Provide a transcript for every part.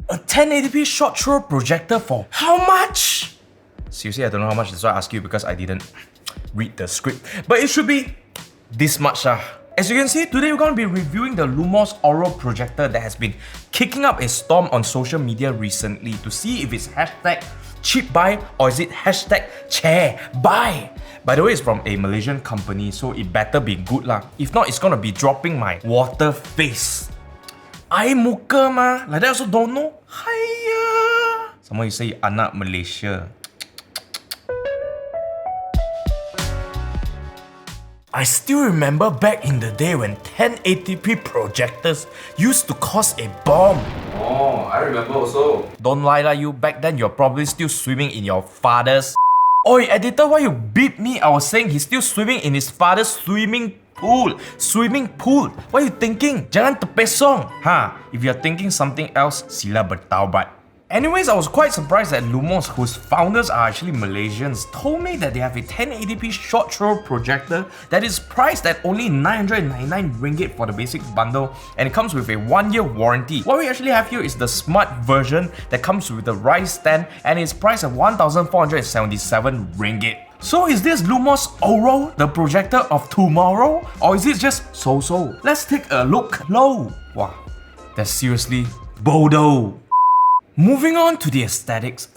A 1080p short throw projector for how much? Seriously, I don't know how much, that's why I ask you because I didn't read the script. But it should be this much. As you can see, today we're going to be reviewing the Lumos Auro projector that has been kicking up a storm on social media recently to see if it's hashtag cheap buy or is it hashtag chair buy. By the way, it's from a Malaysian company, so it better be good lah. If not, it's gonna be dropping my water face. Air muka ma, like that also don't know. Hiya. Someone you say anak Malaysia. I still remember back in the day when 1080p projectors used to cost a bomb. Oh, I remember also. Don't lie lah you, back then you're probably still swimming in your father's... Oi, editor, why you beat me? I was saying he's still swimming in his father's swimming pool. Swimming pool. What are you thinking? Jangan terpesong. If you're thinking something else, sila bertaubat. Anyways, I was quite surprised that Lumos, whose founders are actually Malaysians, told me that they have a 1080p short throw projector that is priced at only 999 ringgit for the basic bundle, and it comes with a 1-year warranty. What we actually have here is the smart version that comes with the rise stand and is priced at 1,477 ringgit. So is this Lumos Auro the projector of tomorrow? Or is it just so-so? Let's take a look. Low. Wow, that's seriously Bodo. Moving on to the aesthetics.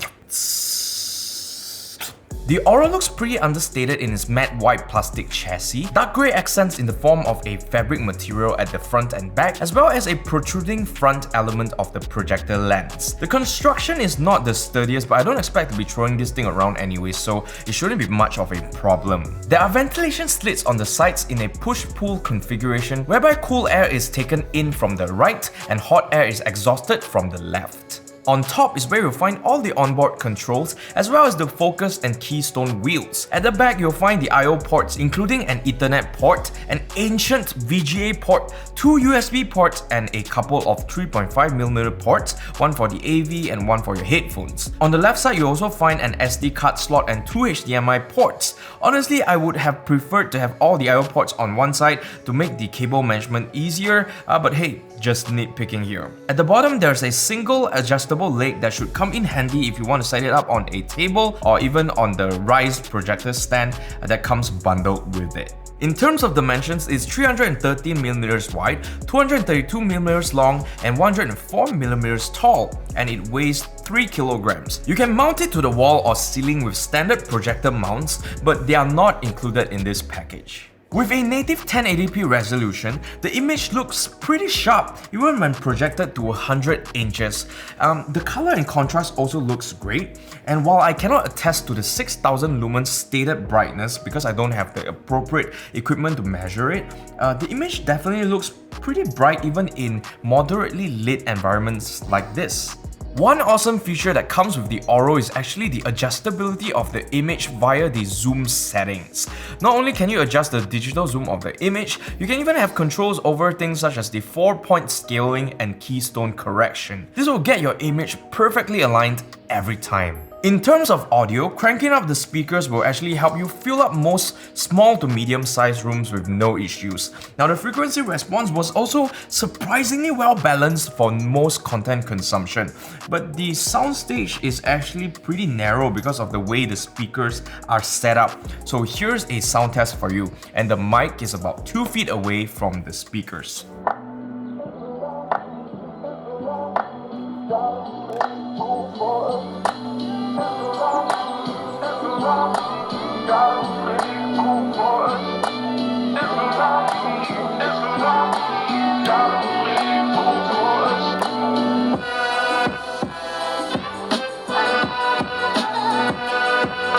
The Auro looks pretty understated in its matte white plastic chassis, dark grey accents in the form of a fabric material at the front and back, as well as a protruding front element of the projector lens. The construction is not the sturdiest, but I don't expect to be throwing this thing around anyway, so it shouldn't be much of a problem. There are ventilation slits on the sides in a push-pull configuration, whereby cool air is taken in from the right and hot air is exhausted from the left. On top is where you'll find all the onboard controls as well as the focus and keystone wheels. At the back you'll find the I/O ports including an Ethernet port, an ancient VGA port, 2 USB ports and a couple of 3.5mm ports, one for the AV and one for your headphones. On the left side you also find an SD card slot and 2 HDMI ports. Honestly, I would have preferred to have all the I/O ports on one side to make the cable management easier, but hey, just nitpicking here. At the bottom there's a single adjustable leg that should come in handy if you want to set it up on a table or even on the Rise projector stand that comes bundled with it. In terms of dimensions, it's 313mm wide, 232mm long, and 104mm tall, and it weighs 3 kilograms. You can mount it to the wall or ceiling with standard projector mounts, but they are not included in this package. With a native 1080p resolution, the image looks pretty sharp even when projected to 100 inches. The color and contrast also looks great, and while I cannot attest to the 6000 lumens stated brightness because I don't have the appropriate equipment to measure it, the image definitely looks pretty bright even in moderately lit environments like this. One awesome feature that comes with the Auro is actually the adjustability of the image via the zoom settings. Not only can you adjust the digital zoom of the image, you can even have controls over things such as the 4-point scaling and keystone correction. This will get your image perfectly aligned every time. In terms of audio, cranking up the speakers will actually help you fill up most small to medium sized rooms with no issues. Now the frequency response was also surprisingly well balanced for most content consumption, but the soundstage is actually pretty narrow because of the way the speakers are set up. So here's a sound test for you, and the mic is about 2 feet away from the speakers.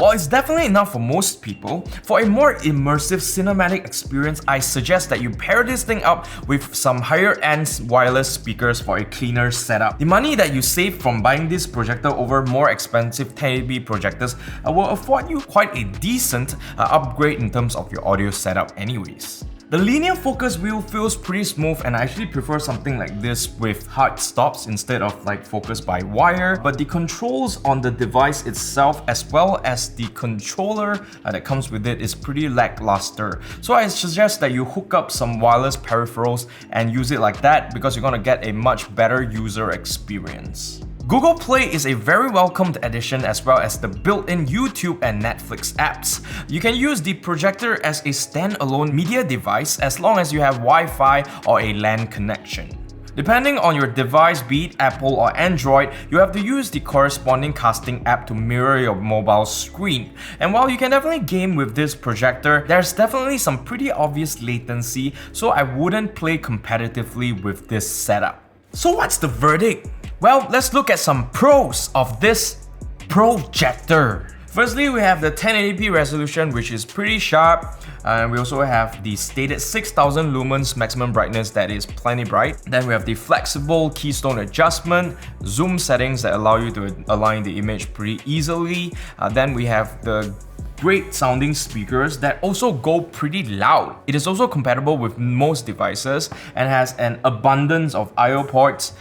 While it's definitely enough for most people, for a more immersive cinematic experience, I suggest that you pair this thing up with some higher-end wireless speakers for a cleaner setup. The money that you save from buying this projector over more expensive 1080p projectors will afford you quite a decent upgrade in terms of your audio setup anyways. The linear focus wheel feels pretty smooth, and I actually prefer something like this with hard stops instead of like focus by wire. But the controls on the device itself, as well as the controller that comes with it, is pretty lackluster. So I suggest that you hook up some wireless peripherals and use it like that, because you're gonna get a much better user experience. Google Play is a very welcomed addition, as well as the built-in YouTube and Netflix apps. You can use the projector as a standalone media device as long as you have Wi-Fi or a LAN connection. Depending on your device, be it Apple or Android, you have to use the corresponding casting app to mirror your mobile screen. And while you can definitely game with this projector, there's definitely some pretty obvious latency, so I wouldn't play competitively with this setup. So what's the verdict? Well, let's look at some pros of this projector. Firstly, we have the 1080p resolution, which is pretty sharp. And we also have the stated 6000 lumens maximum brightness, that is plenty bright. Then we have the flexible keystone adjustment, zoom settings that allow you to align the image pretty easily. Then we have the great sounding speakers that also go pretty loud. It is also compatible with most devices and has an abundance of I/O ports,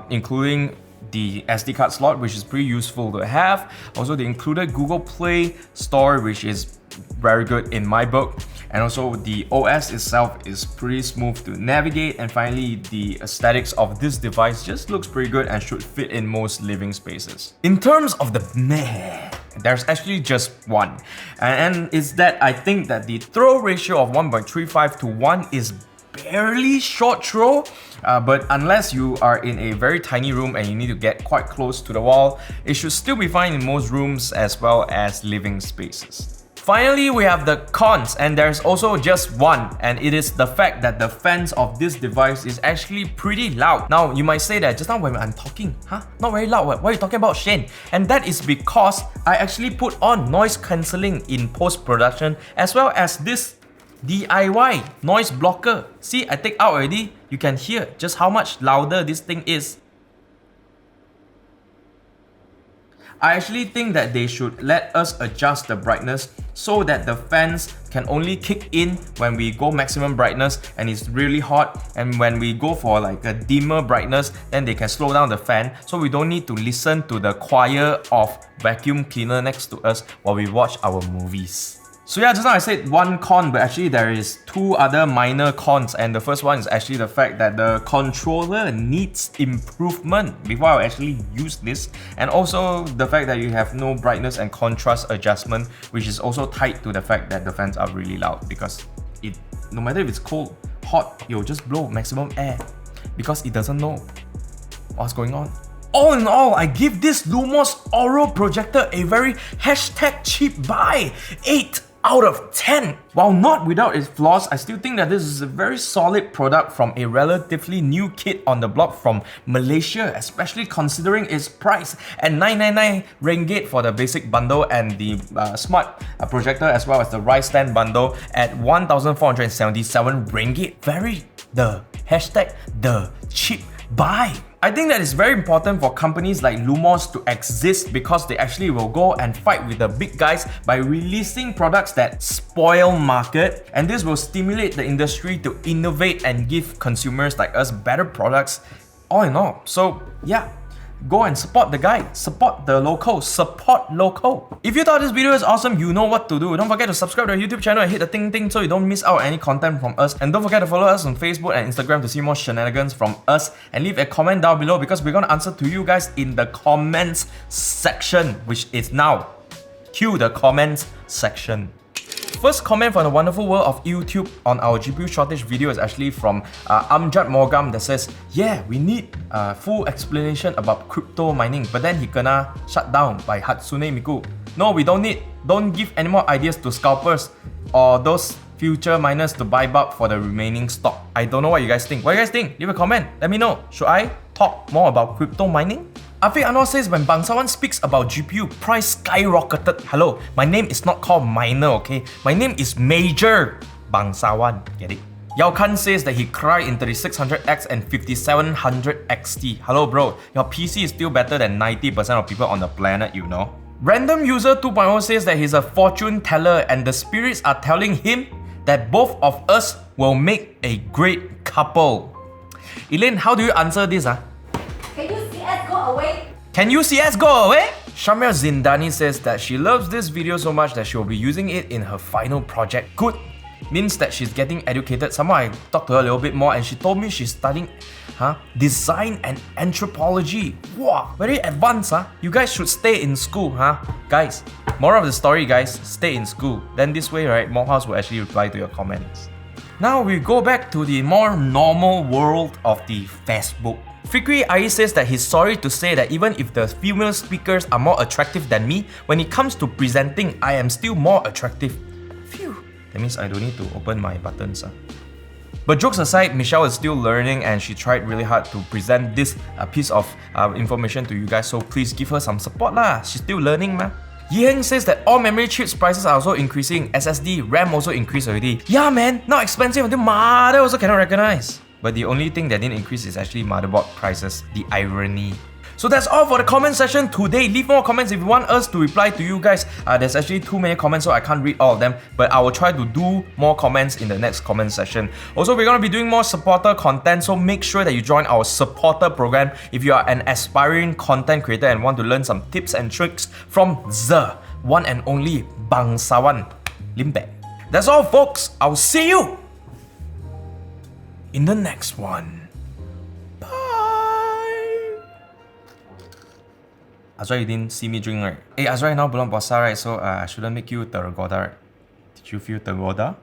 including the SD card slot, which is pretty useful to have. Also, the included Google Play Store, which is very good in my book. And also the OS itself is pretty smooth to navigate. And finally, the aesthetics of this device just looks pretty good and should fit in most living spaces. In terms of the meh, there's actually just one. And it's that I think that the throw ratio of 1.35 to 1 is barely short throw, but unless you are in a very tiny room and you need to get quite close to the wall, it should still be fine in most rooms as well as living spaces. Finally, we have the cons, and there's also just one, and it is the fact that the fans of this device is actually pretty loud. Now, you might say that just now when I'm talking, not very loud, what are you talking about, Shane? And that is because I actually put on noise cancelling in post-production, as well as this DIY noise blocker. See, I take out already. You can hear just how much louder this thing is. I actually think that they should let us adjust the brightness so that the fans can only kick in when we go maximum brightness and it's really hot, and when we go for like a dimmer brightness, then they can slow down the fan so we don't need to listen to the choir of vacuum cleaner next to us while we watch our movies. So yeah, just now I said one con, but actually there is two other minor cons, and the first one is actually the fact that the controller needs improvement before I actually use this, and also the fact that you have no brightness and contrast adjustment, which is also tied to the fact that the fans are really loud, because no matter if it's cold, hot, it will just blow maximum air because it doesn't know what's going on. All in all, I give this Lumos Auro projector a very #cheap buy, 8 out of 10. While not without its flaws, I still think that this is a very solid product from a relatively new kid on the block from Malaysia, especially considering its price at 999 ringgit for the basic bundle, and the smart projector as well as the Rise Stand bundle at 1477 ringgit. The cheap buy. I think that it's very important for companies like Lumos to exist, because they actually will go and fight with the big guys by releasing products that spoil market, and this will stimulate the industry to innovate and give consumers like us better products all in all. So yeah, go and support the guy, support the local, support local. If you thought this video is awesome, you know what to do. Don't forget to subscribe to our YouTube channel and hit the ting so you don't miss out on any content from us. And don't forget to follow us on Facebook and Instagram to see more shenanigans from us. And leave a comment down below, because we're gonna answer to you guys in the comments section, which is now. Cue the comments section. First comment from the wonderful world of YouTube on our GPU shortage video is actually from Amjad Morgam, that says, yeah, we need full explanation about crypto mining, but then he kena shut down by Hatsune Miku. No, we don't need. Don't give any more ideas to scalpers or those future miners to buy bulk for the remaining stock. I don't know what you guys think. What do you guys think? Leave a comment. Let me know. Should I talk more about crypto mining? Afiq Anwar says, when Bangsawan speaks about GPU, price skyrocketed. Hello, my name is not called Minor, okay? My name is Major Bangsawan. Get it? Yao Kan says that he cried in 3600X and 5700 XT. Hello bro, your PC is still better than 90% of people on the planet, you know? Random User 2.0 says that he's a fortune teller and the spirits are telling him that both of us will make a great couple. Elaine, how do you answer this? Can you CS go away? Can you CS go away? Shamia Zindani says that she loves this video so much that she will be using it in her final project. Good. Means that she's getting educated. Somehow I talked to her a little bit more and she told me she's studying design and anthropology. Wow, very advanced. You guys should stay in school. Guys, moral of the story, guys, stay in school. Then this way, right, Morehouse will actually reply to your comments. Now we go back to the more normal world of the Facebook. Fikri Ai says that he's sorry to say that even if the female speakers are more attractive than me, when it comes to presenting, I am still more attractive. Phew. That means I don't need to open my buttons. But jokes aside, Michelle is still learning and she tried really hard to present this piece of information to you guys, so please give her some support lah. She's still learning ma. Yiheng says that all memory chips prices are also increasing. SSD, RAM also increased already. Yeah man, now expensive until mother also cannot recognize. But the only thing that didn't increase is actually motherboard prices. The irony. So that's all for the comment session today. Leave more comments if you want us to reply to you guys. There's actually too many comments, so I can't read all of them. But I will try to do more comments in the next comment session. Also, we're going to be doing more supporter content, so make sure that you join our supporter program if you are an aspiring content creator and want to learn some tips and tricks from the one and only Bangsawan Limpe. That's all, folks. I'll see you in the next one. Azra, you didn't see me drink, right? Hey, Azra, now bulan puasa, right? So I shouldn't make you tergoda, right? Did you feel tergoda?